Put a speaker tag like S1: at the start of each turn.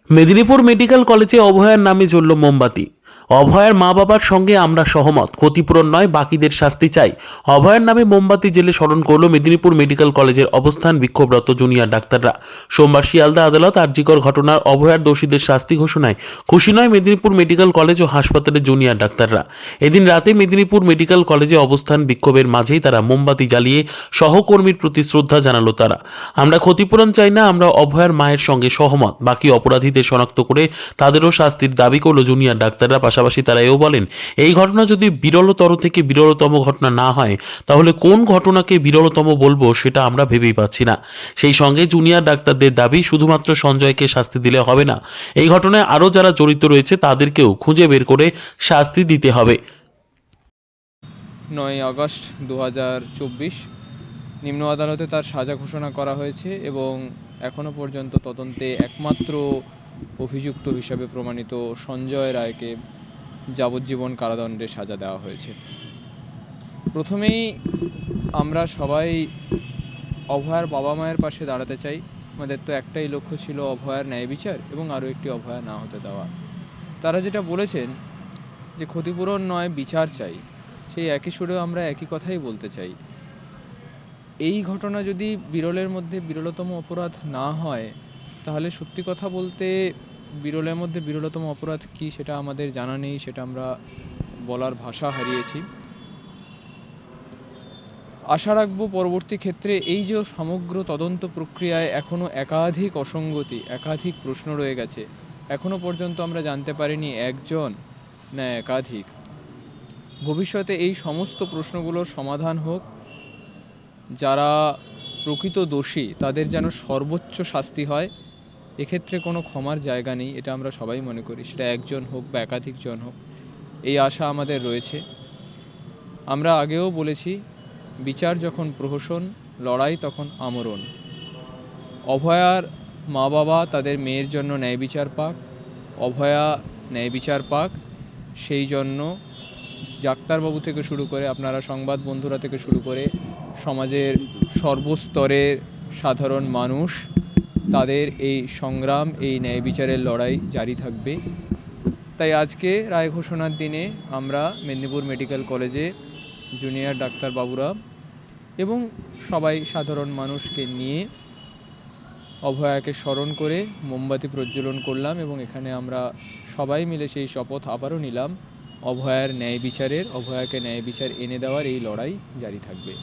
S1: Medinipur medical কলেজে অভয়ার নামে জ্বলল মোমবাতি। অভয়ার মা বাবার সঙ্গে আমরা সহমত, ক্ষতিপূরণ নয়, বাকিদের শাস্তি চাই। অভয়ার নামে মোমবাতি জেলে স্মরণ করল মেদিনীপুর মেডিকেল কলেজের অবস্থান বিক্ষোভরত জুনিয়র ডাক্তাররা। সোমবার শিয়ালদা আদালত আরজিকর ঘটনার অভয়ার দোষীদের শাস্তি ঘোষণায় খুশি নয় মেদিনীপুর মেডিকেল কলেজ ও হাসপাতালের জুনিয়র ডাক্তাররা। এদিন রাতে মেদিনীপুর মেডিকেল কলেজে অবস্থান বিক্ষোভের মাঝেই তারা মোমবাতি জ্বালিয়ে সহকর্মীর প্রতি শ্রদ্ধা জানালো তারা। আমরা ক্ষতিপূরণ চাই না, আমরা অভয়ার মায়ের সঙ্গে সহমত, বাকি অপরাধীদের শনাক্ত করে তাদেরও শাস্তির দাবি করল জুনিয়র ডাক্তাররা। পাশাপাশি তারা এও বলেন, এই ঘটনা যদি বিরলতর থেকে বিরলতম ঘটনা না হয়, তাহলে কোন ঘটনাকে বিরলতম বলবো সেটা আমরা ভেবেই পাচ্ছি না। সেই সঙ্গে জুনিয়র ডাক্তারদের দাবি, শুধুমাত্র সঞ্জয়কে শাস্তি দিলে হবে না, এই ঘটনায় আরও যারা জড়িত রয়েছে তাদেরকেও খুঁজে বের করে শাস্তি দিতে হবে।
S2: 9 আগস্ট 2024 নিম্ন আদালতে তার সাজা ঘোষণা করা হয়েছে এবং এখনও পর্যন্ত তদন্তে একমাত্র অভিযুক্ত হিসাবে প্রমাণিত সঞ্জয় রায়কে যাবজ্জীবন কারাদণ্ডের সাজা দেওয়া হয়েছে। প্রথমেই আমরা সবাই অভয়ার বাবা মায়ের পাশে দাঁড়াতে চাই। আমাদের তো একটাই লক্ষ্য ছিল অভয়ার ন্যায় বিচার এবং আরও একটি অভয়া না হতে দেওয়া। তারা যেটা বলেছেন যে ক্ষতিপূরণ নয়, বিচার চাই, সেই একই সুরেও আমরা একই কথাই বলতে চাই। এই ঘটনা যদি বিরলের মধ্যে বিরলতম অপরাধ না হয়, তাহলে সত্যি কথা বলতে বিরলের মধ্যে বিরলতম অপরাধ কি সেটা আমাদের জানা নেই, সেটা আমরা বলার ভাষা হারিয়েছি। আশা রাখবো পরবর্তী ক্ষেত্রে এই যে সমগ্র তদন্ত প্রক্রিয়ায় এখনও একাধিক অসঙ্গতি, একাধিক প্রশ্ন রয়ে গেছে, এখনও পর্যন্ত আমরা জানতে পারিনি একজন না একাধিক। ভবিষ্যতে এই সমস্ত প্রশ্নগুলোর সমাধান হোক, যারা প্রকৃত দোষী তাদের যেন সর্বোচ্চ শাস্তি হয়। এক্ষেত্রে কোনো ক্ষমার জায়গা নেই, এটা আমরা সবাই মনে করি, সেটা একজন হোক বা একাধিকজন হোক, এই আশা আমাদের রয়েছে। আমরা আগেও বলেছি, বিচার যখন প্রহসন, লড়াই তখন আমরণ। অভয়ার মা বাবা তাদের মেয়ের জন্য ন্যায় বিচার পাক, অভয়া ন্যায় বিচার পাক, সেই জন্য ডাক্তারবাবু থেকে শুরু করে আপনারা সংবাদ বন্ধুরা থেকে শুরু করে সমাজের সর্বস্তরের সাধারণ মানুষ, তাদের এই সংগ্রাম, এই ন্যায় বিচারের লড়াই জারি থাকবে। তাই আজকে রায় ঘোষণার দিনে আমরা মেদিনীপুর মেডিকেল কলেজে জুনিয়র ডাক্তারবাবুরা এবং সবাই সাধারণ মানুষকে নিয়ে অভয়াকে স্মরণ করে মোমবাতি প্রজ্বলন করলাম এবং এখানে আমরা সবাই মিলে সেই শপথ আবারও নিলাম, অভয়ার ন্যায় বিচারের, অভয়াকে ন্যায় বিচার এনে দেওয়ার এই লড়াই জারি থাকবে।